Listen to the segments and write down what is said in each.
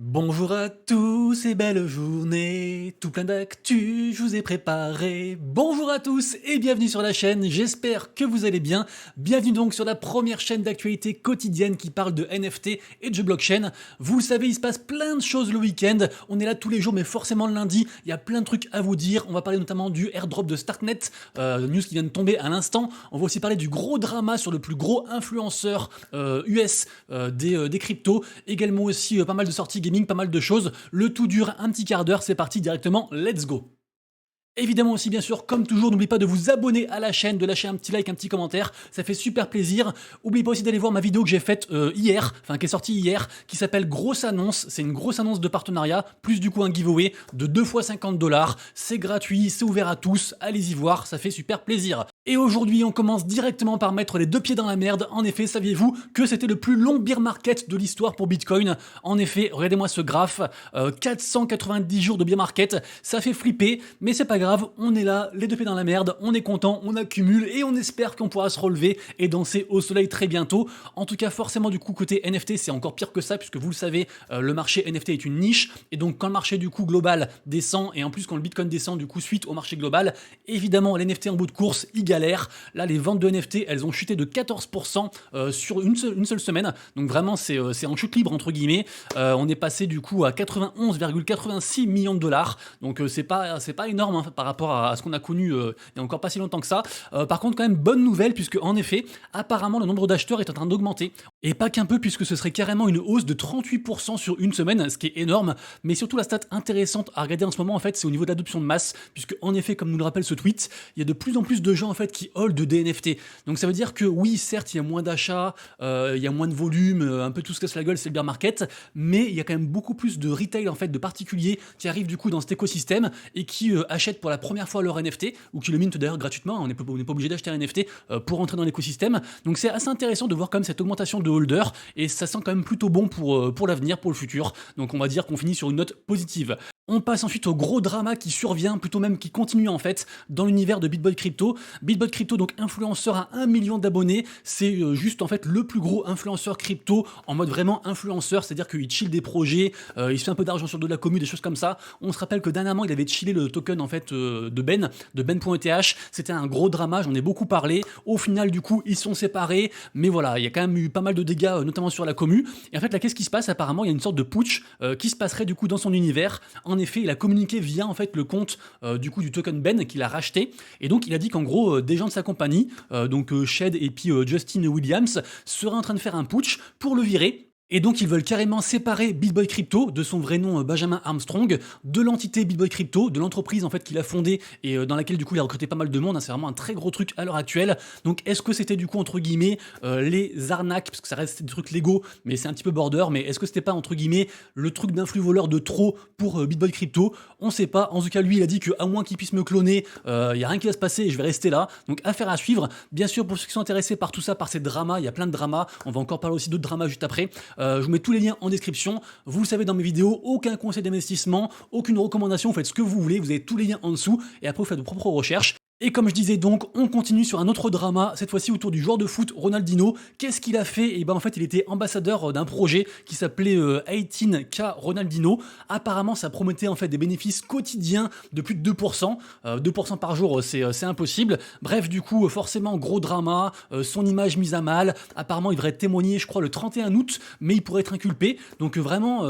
Bonjour à tous et belle journée, tout plein d'actu, je vous ai préparé. Bonjour à tous et bienvenue sur la chaîne, j'espère que vous allez bien. Bienvenue donc sur la première chaîne d'actualité quotidienne qui parle de NFT et de jeux blockchain. Vous le savez, il se passe plein de choses le week-end, on est là tous les jours mais forcément le lundi, il y a plein de trucs à vous dire. On va parler notamment du airdrop de Starknet, news qui vient de tomber à l'instant. On va aussi parler du gros drama sur le plus gros influenceur US des cryptos, également aussi pas mal de sorties gaming, pas mal de choses. Le tout dure un petit quart d'heure, c'est parti directement, let's go. Évidemment aussi, bien sûr, comme toujours, n'oubliez pas de vous abonner à la chaîne, de lâcher un petit like, un petit commentaire, ça fait super plaisir. N'oubliez pas aussi d'aller voir ma vidéo que j'ai faite hier, enfin qui est sortie hier, qui s'appelle Grosse Annonce. C'est une grosse annonce de partenariat, plus du coup un giveaway de 2 fois 50 $. C'est gratuit, c'est ouvert à tous, allez-y voir, ça fait super plaisir. Et aujourd'hui, on commence directement par mettre les deux pieds dans la merde. En effet, saviez-vous que c'était le plus long bear market de l'histoire pour Bitcoin? En effet, regardez-moi ce graphe, 490 jours de bear market, ça fait flipper, mais c'est pas grave, on est là, les deux pieds dans la merde, on est content, on accumule et on espère qu'on pourra se relever et danser au soleil très bientôt. En tout cas, forcément, du coup, côté NFT, c'est encore pire que ça, puisque vous le savez, le marché NFT est une niche, et donc quand le marché du coup global descend, et en plus quand le Bitcoin descend du coup suite au marché global, évidemment, les NFT en bout de course, ils galèrent. Là, les ventes de NFT, elles ont chuté de 14% sur une seule semaine. Donc vraiment, c'est en chute libre, entre guillemets. On est passé du coup à 91,86 millions de dollars. Donc c'est pas énorme hein, par rapport à ce qu'on a connu il y a encore pas si longtemps que ça. Par contre, quand même, bonne nouvelle, puisque en effet, apparemment, le nombre d'acheteurs est en train d'augmenter. Et pas qu'un peu, puisque ce serait carrément une hausse de 38% sur une semaine, ce qui est énorme. Mais surtout, la stat intéressante à regarder en ce moment, en fait, c'est au niveau de l'adoption de masse, puisque en effet, comme nous le rappelle ce tweet, il y a de plus en plus de gens en fait qui hold des NFT. Donc ça veut dire que oui, certes, il y a moins d'achats, il y a moins de volume, un peu tout se casse la gueule, c'est le bear market, mais il y a quand même beaucoup plus de retail en fait, de particuliers qui arrivent du coup dans cet écosystème et qui achètent pour la première fois leur NFT ou qui le mintent d'ailleurs gratuitement. On n'est pas obligé d'acheter un NFT pour entrer dans l'écosystème. Donc c'est assez intéressant de voir quand même cette augmentation de holders et ça sent quand même plutôt bon pour l'avenir, pour le futur. Donc on va dire qu'on finit sur une note positive. On passe ensuite au gros drama qui survient, plutôt même qui continue en fait, dans l'univers de BitBoy Crypto. BitBoy Crypto, donc influenceur à 1 million d'abonnés, c'est juste en fait le plus gros influenceur crypto en mode vraiment influenceur, c'est-à-dire qu'il chill des projets, il se fait un peu d'argent sur de la commu, des choses comme ça. On se rappelle que dernièrement il avait chillé le token en fait de Ben.eth, c'était un gros drama, j'en ai beaucoup parlé. Au final du coup ils sont séparés, mais voilà, il y a quand même eu pas mal de dégâts, notamment sur la commu. Et en fait là qu'est-ce qui se passe? Apparemment il y a une sorte de putsch qui se passerait du coup dans son univers. En effet, il a communiqué via en fait le compte du coup du token Ben qu'il a racheté, et donc il a dit qu'en gros des gens de sa compagnie, donc Shed et puis Justin Williams, seraient en train de faire un putsch pour le virer. Et donc ils veulent carrément séparer BitBoy Crypto de son vrai nom Benjamin Armstrong, de l'entité BitBoy Crypto, de l'entreprise en fait qu'il a fondée et dans laquelle du coup il a recruté pas mal de monde, hein, c'est vraiment un très gros truc à l'heure actuelle. Donc est-ce que c'était du coup entre guillemets les arnaques, parce que ça reste des trucs légaux mais c'est un petit peu border, mais est-ce que c'était pas entre guillemets le truc d'influx voleur de trop pour BitBoy Crypto? On sait pas, en tout cas lui il a dit que à moins qu'il puisse me cloner, il y a rien qui va se passer et je vais rester là. Donc affaire à suivre. Bien sûr, pour ceux qui sont intéressés par tout ça, par ces dramas, il y a plein de dramas, on va encore parler aussi d'autres dramas juste après. Je vous mets tous les liens en description. Vous le savez dans mes vidéos, aucun conseil d'investissement, aucune recommandation, vous faites ce que vous voulez, vous avez tous les liens en dessous et après vous faites vos propres recherches. Et comme je disais donc, on continue sur un autre drama, cette fois-ci autour du joueur de foot Ronaldinho. Qu'est-ce qu'il a fait? Et ben en fait, il était ambassadeur d'un projet qui s'appelait 18K Ronaldinho. Apparemment, ça promettait en fait des bénéfices quotidiens de plus de 2%. 2% par jour, c'est impossible. Bref, du coup, forcément, gros drama, son image mise à mal. Apparemment, il devrait témoigner, je crois, le 31 août, mais il pourrait être inculpé. Donc vraiment,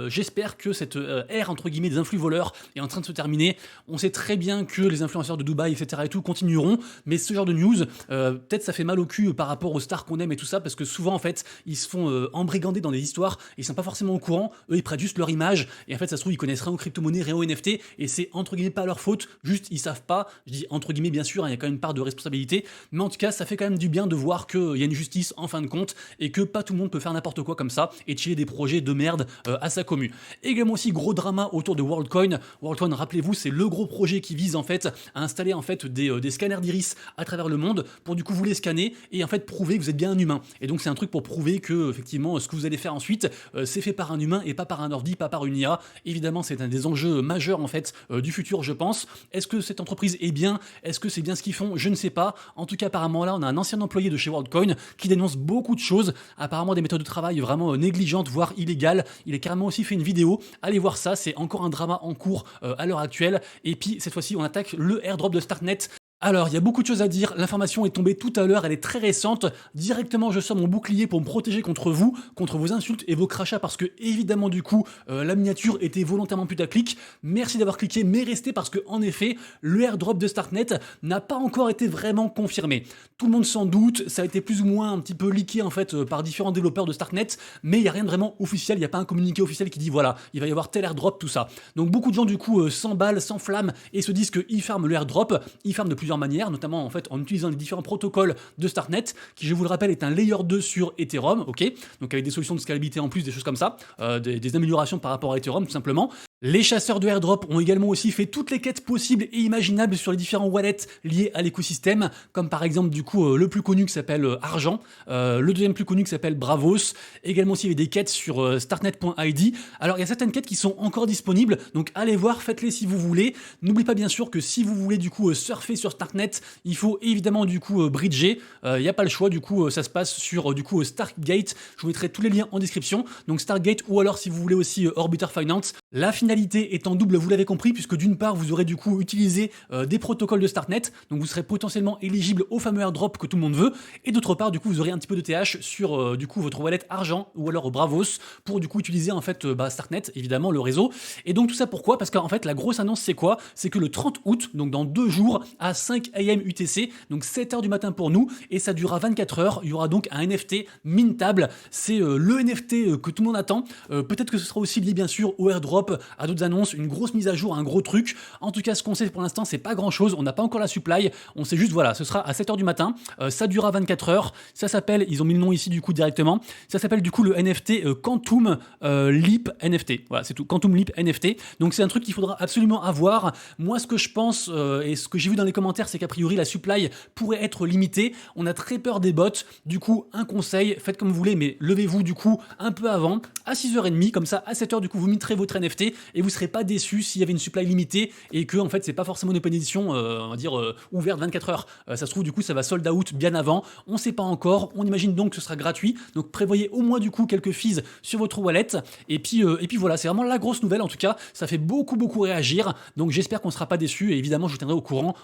j'espère que cette ère, entre guillemets, des influx voleurs est en train de se terminer. On sait très bien que les influenceurs de Dubaï, etc. et tout continueront, mais ce genre de news, peut-être ça fait mal au cul par rapport aux stars qu'on aime et tout ça, parce que souvent en fait ils se font embrigander dans des histoires, ils sont pas forcément au courant, eux ils prêtent juste leur image, et en fait ça se trouve ils connaissent rien aux crypto-monnaies, rien aux NFT, et c'est entre guillemets pas leur faute, juste ils savent pas, je dis entre guillemets bien sûr, il y a quand même une part de responsabilité, mais en tout cas ça fait quand même du bien de voir qu'il y a une justice en fin de compte, et que pas tout le monde peut faire n'importe quoi comme ça, et chiller des projets de merde à sa commu. Également aussi gros drama autour de WorldCoin. WorldCoin, rappelez-vous, c'est le gros projet qui vise en fait à installer en fait des scanners d'iris à travers le monde pour du coup vous les scanner et en fait prouver que vous êtes bien un humain. Et donc c'est un truc pour prouver que effectivement ce que vous allez faire ensuite c'est fait par un humain et pas par un ordi, pas par une IA. Évidemment c'est un des enjeux majeurs en fait du futur je pense. Est-ce que cette entreprise est bien? Est-ce que c'est bien ce qu'ils font? Je ne sais pas. En tout cas apparemment là on a un ancien employé de chez WorldCoin qui dénonce beaucoup de choses, apparemment des méthodes de travail vraiment négligentes voire illégales. Il a carrément aussi fait une vidéo, allez voir ça, c'est encore un drama en cours à l'heure actuelle. Et puis cette fois-ci on attaque le airdrop de Starknet. Alors, il y a beaucoup de choses à dire, l'information est tombée tout à l'heure, elle est très récente. Directement, je sors mon bouclier pour me protéger contre vous, contre vos insultes et vos crachats, parce que, évidemment, du coup, la miniature était volontairement putaclic. Merci d'avoir cliqué, mais restez, parce que, en effet, le airdrop de Starknet n'a pas encore été vraiment confirmé. Tout le monde s'en doute, ça a été plus ou moins un petit peu leaké, en fait, par différents développeurs de Starknet, mais il n'y a rien de vraiment officiel, il n'y a pas un communiqué officiel qui dit, voilà, il va y avoir tel airdrop, tout ça. Donc, beaucoup de gens, du coup, s'emballent, s'enflamment, et se disent qu'ils farment le airdrop, ils farment de plusieurs manières, notamment en fait en utilisant les différents protocoles de Starknet, qui je vous le rappelle est un layer 2 sur Ethereum, ok, donc avec des solutions de scalabilité en plus, des choses comme ça, des améliorations par rapport à Ethereum tout simplement. Les chasseurs de airdrop ont également aussi fait toutes les quêtes possibles et imaginables sur les différents wallets liés à l'écosystème, comme par exemple du coup le plus connu qui s'appelle Argent, le deuxième plus connu qui s'appelle Bravos, également aussi il y avait des quêtes sur starknet.id. Alors il y a certaines quêtes qui sont encore disponibles, donc allez voir, faites-les si vous voulez. N'oubliez pas bien sûr que si vous voulez du coup surfer sur Starknet, il faut évidemment du coup bridger, il n'y a pas le choix, du coup ça se passe sur du coup Stargate, je vous mettrai tous les liens en description, donc Stargate ou alors si vous voulez aussi Orbiter Finance. La finalité est en double, vous l'avez compris, puisque d'une part, vous aurez du coup utilisé des protocoles de Starknet, donc vous serez potentiellement éligible au fameux airdrop que tout le monde veut, et d'autre part, du coup, vous aurez un petit peu de TH sur du coup votre wallet Argent ou alors Bravos pour du coup utiliser en fait Starknet, évidemment, le réseau. Et donc tout ça pourquoi? Parce qu'en fait, la grosse annonce c'est quoi? C'est que le 30 août, donc dans 2 jours, à 5 AM UTC, donc 7h du matin pour nous, et ça durera 24 heures, il y aura donc un NFT mintable. C'est le NFT que tout le monde attend. Peut-être que ce sera aussi lié bien sûr au airdrop, à d'autres annonces, une grosse mise à jour, un gros truc. En tout cas, ce qu'on sait pour l'instant, c'est pas grand chose. On n'a pas encore la supply. On sait juste, voilà, ce sera à 7h du matin. Ça durera 24 heures. Ça s'appelle, ils ont mis le nom ici du coup directement. Ça s'appelle du coup le NFT Quantum Leap NFT. Voilà, c'est tout. Quantum Leap NFT. Donc c'est un truc qu'il faudra absolument avoir. Moi, ce que je pense et ce que j'ai vu dans les commentaires, c'est qu'a priori la supply pourrait être limitée. On a très peur des bots. Du coup, un conseil, faites comme vous voulez, mais levez-vous du coup un peu avant, à 6h30, comme ça, à 7h, du coup, vous mettrez votre NFT et vous serez pas déçu s'il y avait une supply limitée et que en fait c'est pas forcément une open edition on va dire ouverte 24 heures. Ça se trouve du coup ça va sold out bien avant, on sait pas encore, on imagine donc que ce sera gratuit, donc prévoyez au moins du coup quelques fees sur votre wallet et puis voilà, c'est vraiment la grosse nouvelle, en tout cas ça fait beaucoup réagir, donc j'espère qu'on sera pas déçu et évidemment je vous tiendrai au courant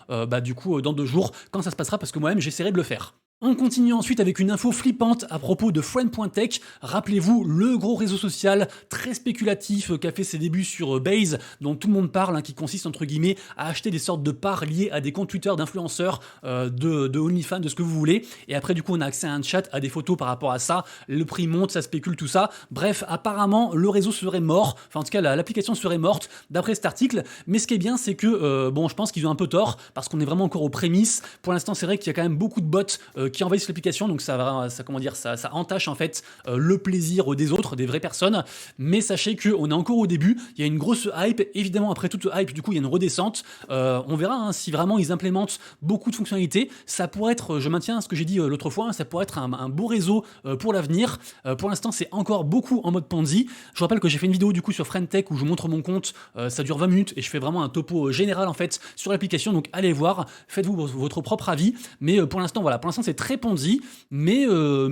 du coup dans 2 jours quand ça se passera, parce que moi-même j'essaierai de le faire. On continue ensuite avec une info flippante à propos de Friend.tech. Rappelez-vous, le gros réseau social très spéculatif qui a fait ses débuts sur Base, dont tout le monde parle, qui consiste entre guillemets à acheter des sortes de parts liées à des comptes Twitter d'influenceurs, de OnlyFans, de ce que vous voulez. Et après, du coup, on a accès à un chat, à des photos par rapport à ça. Le prix monte, ça spécule, tout ça. Bref, apparemment, le réseau serait mort. Enfin, en tout cas, l'application serait morte d'après cet article. Mais ce qui est bien, c'est que, je pense qu'ils ont un peu tort parce qu'on est vraiment encore aux prémices. Pour l'instant, c'est vrai qu'il y a quand même beaucoup de bots qui envahissent l'application, donc ça entache en fait le plaisir des autres, des vraies personnes, mais sachez qu'on est encore au début, il y a une grosse hype, évidemment après toute hype, du coup il y a une redescente, on verra si vraiment ils implémentent beaucoup de fonctionnalités, ça pourrait être, je maintiens ce que j'ai dit l'autre fois, ça pourrait être un beau réseau pour l'avenir. Pour l'instant c'est encore beaucoup en mode Ponzi. Je vous rappelle que j'ai fait une vidéo du coup sur Friend.tech où je vous montre mon compte, ça dure 20 minutes et je fais vraiment un topo général en fait sur l'application, donc allez voir, faites-vous votre propre avis, mais pour l'instant voilà, pour l'instant c'est très Ponzi, mais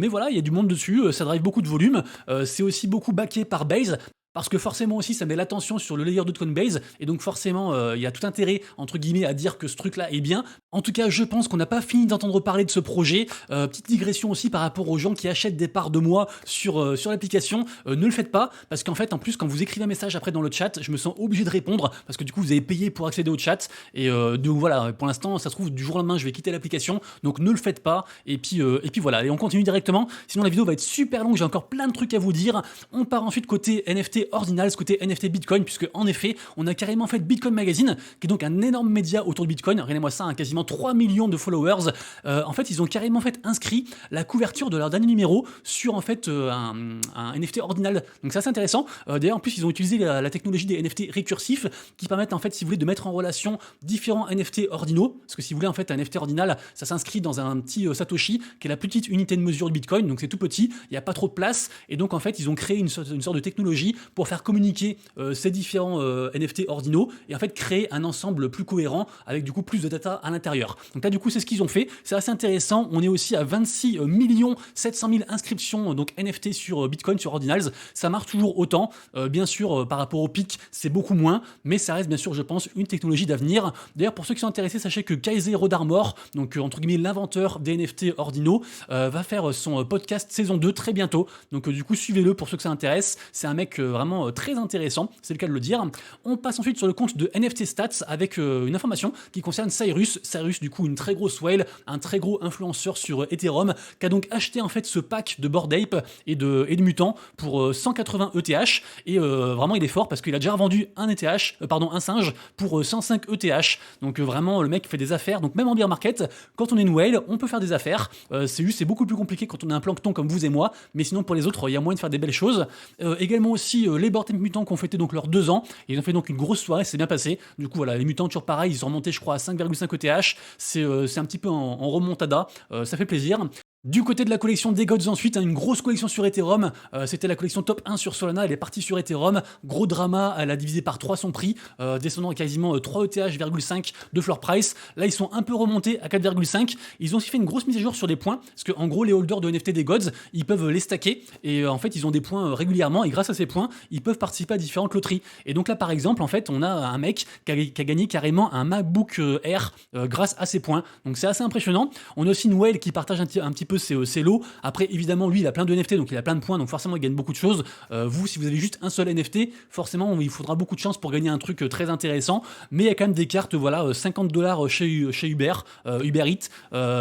voilà, il y a du monde dessus, ça drive beaucoup de volume, c'est aussi beaucoup backé par Base. Parce que forcément aussi ça met l'attention sur le layer de Coinbase et donc forcément il y a tout intérêt entre guillemets à dire que ce truc là est bien. En tout cas je pense qu'on n'a pas fini d'entendre parler de ce projet. Petite digression aussi par rapport aux gens qui achètent des parts de moi sur l'application, ne le faites pas parce qu'en fait en plus quand vous écrivez un message après dans le chat je me sens obligé de répondre parce que du coup vous avez payé pour accéder au chat et donc voilà, pour l'instant ça se trouve du jour au lendemain je vais quitter l'application, donc ne le faites pas et puis voilà, et on continue directement sinon la vidéo va être super longue, j'ai encore plein de trucs à vous dire. On part ensuite côté NFT NFT Ordinals côté NFT Bitcoin, puisque en effet, on a carrément fait Bitcoin Magazine, qui est donc un énorme média autour de Bitcoin. Regardez-moi ça, hein, quasiment 3 millions de followers. En fait, ils ont carrément fait inscrit la couverture de leur dernier numéro sur en fait un NFT Ordinal. Donc c'est assez intéressant. D'ailleurs, en plus, ils ont utilisé la technologie des NFT récursifs qui permettent en fait, si vous voulez, de mettre en relation différents NFT ordinaux. Parce que si vous voulez, en fait, un NFT ordinal, ça s'inscrit dans un petit Satoshi, qui est la petite unité de mesure de Bitcoin. Donc c'est tout petit, il n'y a pas trop de place. Et donc en fait, ils ont créé une sorte de technologie pour faire communiquer ces différents NFT ordinaux et en fait créer un ensemble plus cohérent avec du coup plus de data à l'intérieur. Donc là, du coup, c'est ce qu'ils ont fait. C'est assez intéressant. On est aussi à 26 700 000 inscriptions donc NFT sur Bitcoin, sur Ordinals. Ça marche toujours autant. Bien sûr, par rapport au pic, c'est beaucoup moins, mais ça reste bien sûr, je pense, une technologie d'avenir. D'ailleurs, pour ceux qui sont intéressés, sachez que Kaiser Rodarmor, donc entre guillemets l'inventeur des NFT ordinaux, va faire son podcast saison 2 très bientôt. Donc du coup, suivez-le pour ceux que ça intéresse. C'est un mec vraiment très intéressant, c'est le cas de le dire. On passe ensuite sur le compte de NFT Stats avec une information qui concerne Cyrus. Cyrus, du coup, une très grosse whale, un très gros influenceur sur Ethereum, qui a donc acheté en fait ce pack de Bored Ape et de mutants pour 180 ETH. Et vraiment, il est fort parce qu'il a déjà vendu un singe pour 105 ETH. Donc vraiment, le mec fait des affaires. Donc même en bear market, quand on est une whale, on peut faire des affaires. C'est beaucoup plus compliqué quand on est un plancton comme vous et moi. Mais sinon, pour les autres, il y a moyen de faire des belles choses. Également aussi, les Bored Ape mutants qui ont fêté donc leurs 2 ans. Ils ont fait donc une grosse soirée, c'est bien passé. Du coup, voilà, les mutants, toujours pareil, ils sont remontés, je crois, à 5,5 ETH. C'est un petit peu en remontada. Ça fait plaisir. Du côté de la collection des Gods ensuite, une grosse collection sur Ethereum, c'était la collection top 1 sur Solana, elle est partie sur Ethereum, gros drama, elle a divisé par 3 son prix, descendant à quasiment 3 ETH,5 de floor price. Là ils sont un peu remontés à 4,5, ils ont aussi fait une grosse mise à jour sur les points, parce que en gros les holders de NFT des Gods, ils peuvent les stacker, et en fait ils ont des points régulièrement, et grâce à ces points, ils peuvent participer à différentes loteries. Et donc là par exemple, en fait on a un mec qui a gagné carrément un MacBook Air grâce à ces points, donc c'est assez impressionnant. On a aussi une whale qui partage un petit peu ses lots. Après, évidemment, lui, il a plein de NFT, donc il a plein de points, donc forcément, il gagne beaucoup de choses. Vous, si vous avez juste un seul NFT, forcément, il faudra beaucoup de chance pour gagner un truc très intéressant. Mais il y a quand même des cartes, voilà, $50 chez Uber Eats.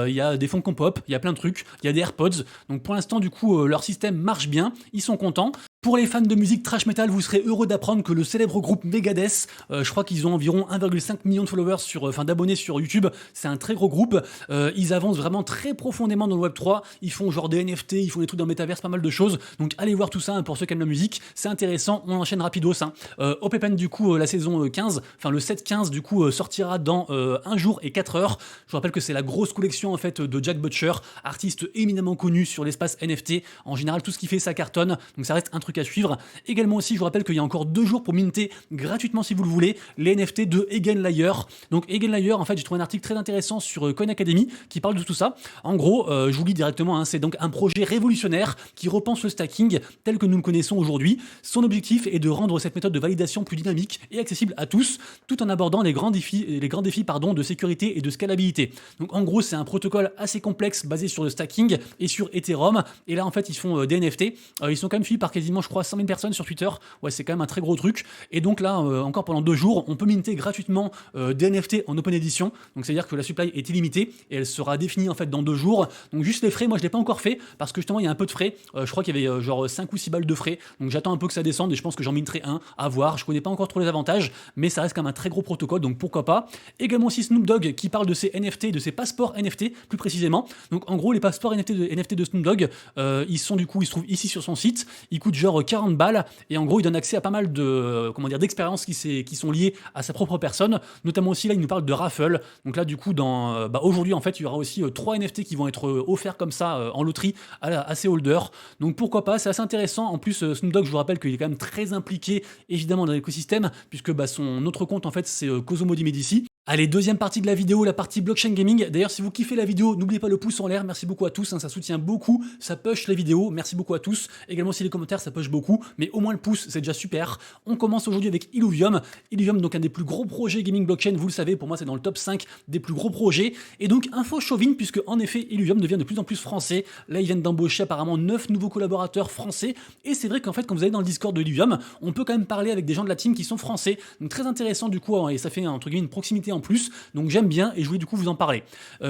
Il y a des fonds Compop, il y a plein de trucs. Il y a des AirPods. Donc pour l'instant, du coup, leur système marche bien. Ils sont contents. Pour les fans de musique trash metal, vous serez heureux d'apprendre que le célèbre groupe Megadeth, je crois qu'ils ont environ 1,5 million de followers d'abonnés sur YouTube, c'est un très gros groupe, ils avancent vraiment très profondément dans le Web3, ils font genre des NFT, ils font des trucs dans le métaverse, pas mal de choses, donc allez voir tout ça hein, pour ceux qui aiment la musique, c'est intéressant, on enchaîne rapidos. Hein. Opepen du coup, la saison 15, enfin le 7-15 du coup sortira dans 1 jour et 4 heures, je vous rappelle que c'est la grosse collection en fait de Jack Butcher, artiste éminemment connu sur l'espace NFT, en général tout ce qu'il fait ça cartonne, donc ça reste un truc à suivre. Également aussi, je vous rappelle qu'il y a encore 2 jours pour minter gratuitement si vous le voulez, les NFT de Eigenlayer. Donc Eigenlayer, en fait, j'ai trouvé un article très intéressant sur Coin Academy qui parle de tout ça. En gros, je vous lis directement, hein, c'est donc un projet révolutionnaire qui repense le stacking tel que nous le connaissons aujourd'hui. Son objectif est de rendre cette méthode de validation plus dynamique et accessible à tous, tout en abordant les grands défis de sécurité et de scalabilité. Donc en gros, c'est un protocole assez complexe basé sur le stacking et sur Ethereum. Et là, en fait, ils font des NFT. Ils sont quand même suivis par quasiment, je crois, 100 000 personnes sur Twitter. Ouais, c'est quand même un très gros truc. Et donc là, encore pendant 2 jours, on peut minter gratuitement des NFT en open edition. Donc c'est-à-dire que la supply est illimitée et elle sera définie en fait dans 2 jours. Donc juste les frais, moi je l'ai pas encore fait parce que justement il y a un peu de frais. Je crois qu'il y avait genre 5 ou 6 balles de frais. Donc j'attends un peu que ça descende et je pense que j'en minterai un à voir. Je connais pas encore trop les avantages, mais ça reste quand même un très gros protocole. Donc pourquoi pas. Également aussi Snoop Dogg qui parle de ses NFT, de ses passeports NFT plus précisément. Donc en gros les passeports NFT de Snoop Dogg, ils se trouvent ici sur son site. Ils coûtent genre 40 balles et en gros il donne accès à pas mal de d'expériences qui sont liées à sa propre personne, notamment aussi là il nous parle de raffle. Donc là du coup aujourd'hui en fait il y aura aussi 3 NFT qui vont être offerts comme ça en loterie à ses holders. Donc pourquoi pas, c'est assez intéressant. En plus Snoop Dogg, je vous rappelle qu'il est quand même très impliqué évidemment dans l'écosystème puisque son autre compte en fait c'est Cosmo di Medici. Allez, deuxième partie de la vidéo, la partie blockchain gaming. D'ailleurs, si vous kiffez la vidéo, n'oubliez pas le pouce en l'air. Merci beaucoup à tous, hein, ça soutient beaucoup, ça push les vidéos. Merci beaucoup à tous. Également, si les commentaires, ça push beaucoup, mais au moins le pouce, c'est déjà super. On commence aujourd'hui avec Illuvium. Illuvium, donc un des plus gros projets gaming blockchain, vous le savez, pour moi, c'est dans le top 5 des plus gros projets. Et donc, info chauvine, puisque en effet, Illuvium devient de plus en plus français. Là, ils viennent d'embaucher apparemment 9 nouveaux collaborateurs français. Et c'est vrai qu'en fait, quand vous allez dans le Discord de Illuvium, on peut quand même parler avec des gens de la team qui sont français. Donc, très intéressant du coup, et ça fait entre guillemets une proximité en en plus, donc j'aime bien et je voulais du coup vous en parler.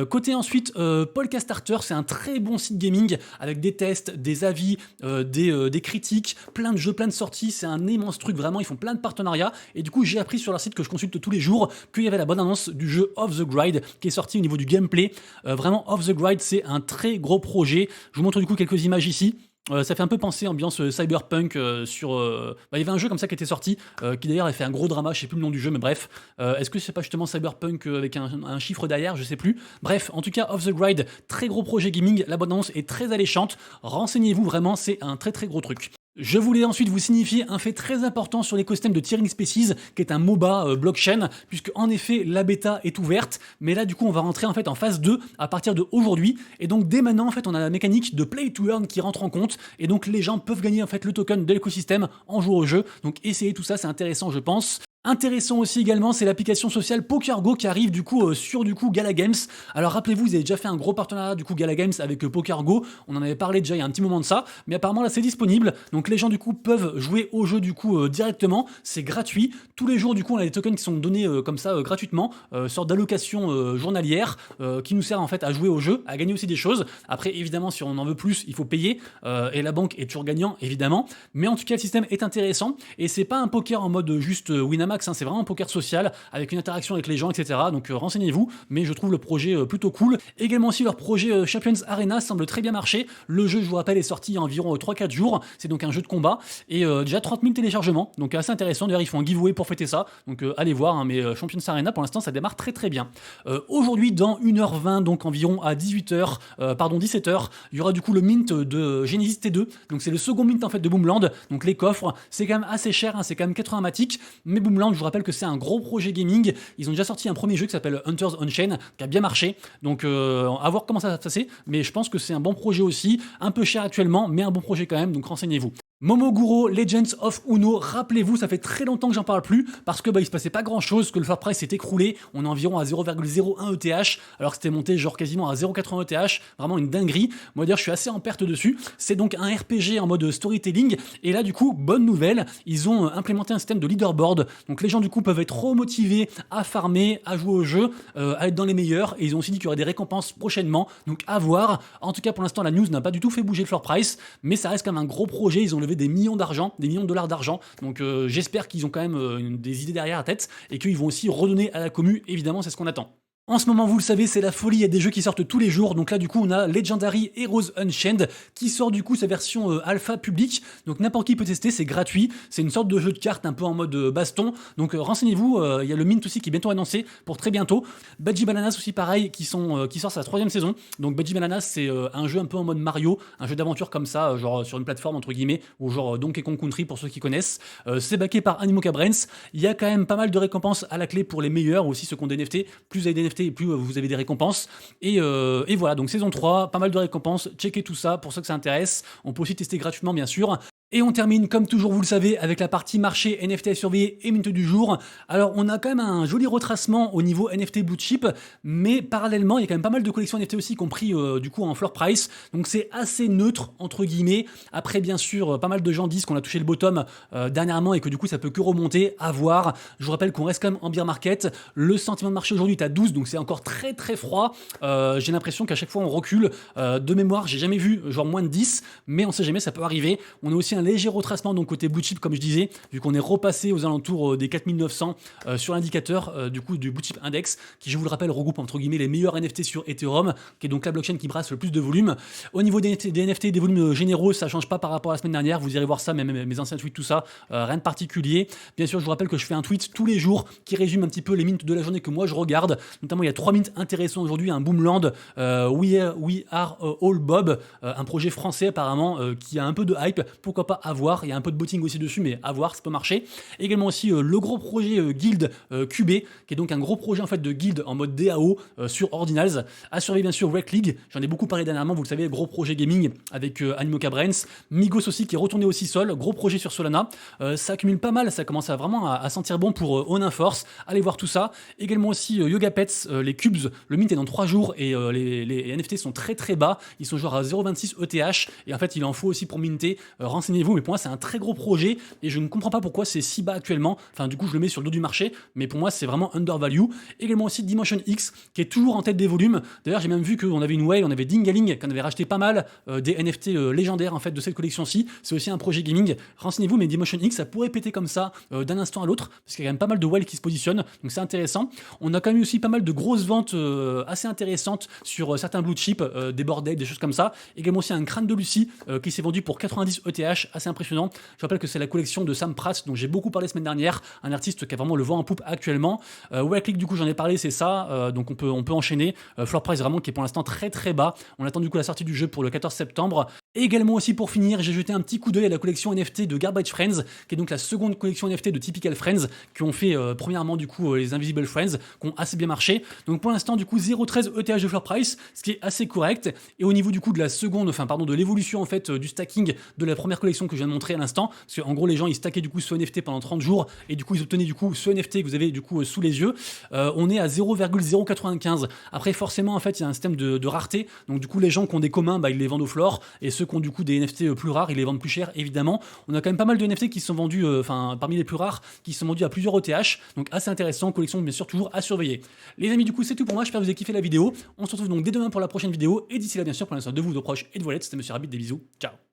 Côté ensuite, Polka Starter, c'est un très bon site gaming avec des tests, des avis, des critiques, plein de jeux, plein de sorties, c'est un immense truc, vraiment, ils font plein de partenariats, et du coup j'ai appris sur leur site que je consulte tous les jours qu'il y avait la bonne annonce du jeu Off the Grid qui est sorti au niveau du gameplay. Vraiment, Off the Grid, c'est un très gros projet. Je vous montre du coup quelques images ici. Ça fait un peu penser ambiance cyberpunk sur... il y avait un jeu comme ça qui était sorti, qui d'ailleurs a fait un gros drama, je sais plus le nom du jeu, mais bref. Est-ce que c'est pas justement cyberpunk avec un chiffre derrière, je sais plus. Bref, en tout cas, Off the Grid, très gros projet gaming, la bonne annonce est très alléchante. Renseignez-vous, vraiment, c'est un très très gros truc. Je voulais ensuite vous signifier un fait très important sur l'écosystème de Tearing Species, qui est un MOBA blockchain, puisque en effet la bêta est ouverte, mais là du coup on va rentrer en fait en phase 2 à partir d'aujourd'hui, et donc dès maintenant en fait on a la mécanique de play to earn qui rentre en compte, et donc les gens peuvent gagner en fait le token de l'écosystème en jouant au jeu, donc essayez tout ça, c'est intéressant je pense. Intéressant aussi également, c'est l'application sociale PokerGo qui arrive du coup sur du coup Gala Games. Alors rappelez-vous, ils avaient déjà fait un gros partenariat du coup Gala Games avec PokerGo. On en avait parlé déjà il y a un petit moment de ça, mais apparemment là c'est disponible. Donc les gens du coup peuvent jouer au jeu du coup directement. C'est gratuit. Tous les jours du coup on a des tokens qui sont donnés comme ça gratuitement, sorte d'allocation journalière qui nous sert en fait à jouer au jeu, à gagner aussi des choses. Après évidemment si on en veut plus, il faut payer et la banque est toujours gagnant évidemment. Mais en tout cas le système est intéressant et c'est pas un poker en mode juste Winamax. C'est vraiment un poker social avec une interaction avec les gens, etc. Donc renseignez-vous, mais je trouve le projet plutôt cool. Également aussi leur projet Champions Arena semble très bien marcher. Le jeu, je vous rappelle, est sorti il y a environ 3-4 jours. C'est donc un jeu de combat et déjà 30 000 téléchargements, donc assez intéressant. D'ailleurs, ils font un giveaway pour fêter ça, donc allez voir. Hein, mais Champions Arena, pour l'instant, ça démarre très très bien. Aujourd'hui, dans 1h20, donc environ à 17h, il y aura du coup le mint de Genesis T2. Donc c'est le second mint en fait de Boomland. Donc les coffres, c'est quand même assez cher, hein, c'est quand même 80 matic, mais Boomland, je vous rappelle que c'est un gros projet gaming. Ils ont déjà sorti un premier jeu qui s'appelle Hunters Unchained, qui a bien marché. Donc à voir comment ça va se passer. Mais je pense que c'est un bon projet aussi. Un peu cher actuellement, mais un bon projet quand même. Donc renseignez-vous. Momoguro Legends of Uno, rappelez-vous, ça fait très longtemps que j'en parle plus parce que il se passait pas grand chose, que le floor price s'est écroulé, on est environ à 0,01 ETH alors que c'était monté genre quasiment à 0,80 ETH, vraiment une dinguerie. Moi d'ailleurs je suis assez en perte dessus. C'est donc un RPG en mode storytelling et là du coup bonne nouvelle, ils ont implémenté un système de leaderboard, donc les gens du coup peuvent être remotivés à farmer, à jouer au jeu, à être dans les meilleurs, et ils ont aussi dit qu'il y aurait des récompenses prochainement, donc à voir. En tout cas pour l'instant la news n'a pas du tout fait bouger le floor price, mais ça reste quand même un gros projet. Ils ont levé des millions d'argent, des millions de dollars d'argent. Donc j'espère qu'ils ont quand même des idées derrière la tête et qu'ils vont aussi redonner à la commu. Évidemment, c'est ce qu'on attend. En ce moment, vous le savez, c'est la folie, il y a des jeux qui sortent tous les jours. Donc là, du coup, on a Legendary Heroes Unchained qui sort du coup sa version alpha publique. Donc n'importe qui peut tester, c'est gratuit. C'est une sorte de jeu de cartes un peu en mode baston. Donc renseignez-vous, il y a le mint aussi qui est bientôt annoncé pour très bientôt. Badgie Bananas aussi pareil, qui sort sa 3e saison. Donc Badgie Bananas, c'est un jeu un peu en mode Mario, un jeu d'aventure comme ça, genre sur une plateforme entre guillemets, ou genre Donkey Kong Country pour ceux qui connaissent. C'est backé par Animoca Brains. Il y a quand même pas mal de récompenses à la clé pour les meilleurs, aussi ceux qui ont des NFT. Plus vous avez des NFT, et plus vous avez des récompenses. Et voilà, donc saison 3, pas mal de récompenses. Checkez tout ça pour ceux que ça intéresse. On peut aussi tester gratuitement, bien sûr. Et on termine, comme toujours, vous le savez, avec la partie marché NFT à surveiller et mint du jour. Alors, on a quand même un joli retracement au niveau NFT Blue Chip, mais parallèlement, il y a quand même pas mal de collections NFT aussi compris du coup en floor price. Donc, c'est assez neutre, entre guillemets. Après, bien sûr, pas mal de gens disent qu'on a touché le bottom dernièrement et que du coup, ça peut que remonter, à voir. Je vous rappelle qu'on reste quand même en bear market. Le sentiment de marché aujourd'hui est à 12, donc c'est encore très très froid. J'ai l'impression qu'à chaque fois, on recule. De mémoire, j'ai jamais vu genre moins de 10, mais on sait jamais, ça peut arriver. On a aussi un léger retracement donc côté blue chip comme je disais, vu qu'on est repassé aux alentours des 4900 sur l'indicateur du coup du blue chip index qui, je vous le rappelle, regroupe entre guillemets les meilleurs NFT sur Ethereum, qui est donc la blockchain qui brasse le plus de volume. Au niveau des NFT, des volumes généraux, ça change pas par rapport à la semaine dernière, vous irez voir ça, même mes anciens tweets, tout ça, rien de particulier. Bien sûr, je vous rappelle que je fais un tweet tous les jours qui résume un petit peu les mints de la journée que moi je regarde, notamment il y a 3 mints intéressants aujourd'hui, un Boomland, We Are All Bob, un projet français apparemment qui a un peu de hype, pourquoi pas à voir, il y a un peu de botting aussi dessus, mais à voir, ça peut marcher. Également aussi le gros projet Guild QB, qui est donc un gros projet en fait de guild en mode DAO sur Ordinals. À surveiller bien sûr Rec League, j'en ai beaucoup parlé dernièrement, vous le savez, gros projet gaming avec Animoca Brains. Migos aussi qui est retourné aussi Sol, gros projet sur Solana. Ça accumule pas mal, ça commence vraiment à sentir bon pour Onin Force. Allez voir tout ça. Également aussi Yoga Pets, les cubes, le mint est dans 3 jours et les NFT sont très très bas, ils sont genre à 0,26 ETH et en fait il en faut aussi pour minter. Renseignez renseignez-vous, mais pour moi c'est un très gros projet et je ne comprends pas pourquoi c'est si bas actuellement. Enfin du coup je le mets sur le dos du marché, mais pour moi c'est vraiment undervalue. Également aussi Dimension X qui est toujours en tête des volumes. D'ailleurs j'ai même vu qu'on avait une whale, on avait Dingaling, qu'on avait racheté pas mal des NFT légendaires en fait de cette collection-ci. C'est aussi un projet gaming. Renseignez-vous, mais Dimension X ça pourrait péter comme ça d'un instant à l'autre parce qu'il y a quand même pas mal de whales qui se positionnent, donc c'est intéressant. On a quand même eu aussi pas mal de grosses ventes assez intéressantes sur certains blue chips, des bordels, des choses comme ça. Également aussi un crâne de Lucie qui s'est vendu pour 90 ETH, assez impressionnant. Je rappelle que c'est la collection de Sam Pratt dont j'ai beaucoup parlé la semaine dernière, un artiste qui a vraiment le vent en poupe actuellement. Click du coup j'en ai parlé, c'est ça, donc on peut enchaîner. Floor price vraiment qui est pour l'instant très très bas. On attend du coup la sortie du jeu pour le 14 septembre. Et également aussi pour finir, j'ai jeté un petit coup d'œil à la collection NFT de Garbage Friends, qui est donc la seconde collection NFT de Typical Friends, qui ont fait premièrement du coup les Invisible Friends, qui ont assez bien marché. Donc pour l'instant du coup 0,13 ETH de floor price, ce qui est assez correct. Et au niveau du coup de la seconde, de l'évolution en fait du stacking de la première collection que je viens de montrer à l'instant, parce qu'en gros les gens ils stackaient du coup ce NFT pendant 30 jours et du coup ils obtenaient du coup ce NFT que vous avez du coup sous les yeux. On est à 0,095. Après forcément en fait il y a un système de rareté, donc du coup les gens qui ont des communs ils les vendent au floor et ceux qui ont du coup des NFT plus rares ils les vendent plus cher évidemment. On a quand même pas mal de NFT qui sont vendus, parmi les plus rares, qui sont vendus à plusieurs ETH, donc assez intéressant, collection bien sûr toujours à surveiller. Les amis du coup c'est tout pour moi, j'espère que vous avez kiffé la vidéo. On se retrouve donc dès demain pour la prochaine vidéo et d'ici là bien sûr prenez soin de vous, de vos proches et de vos lettres. C'était Monsieur Rabbit, des bisous, ciao.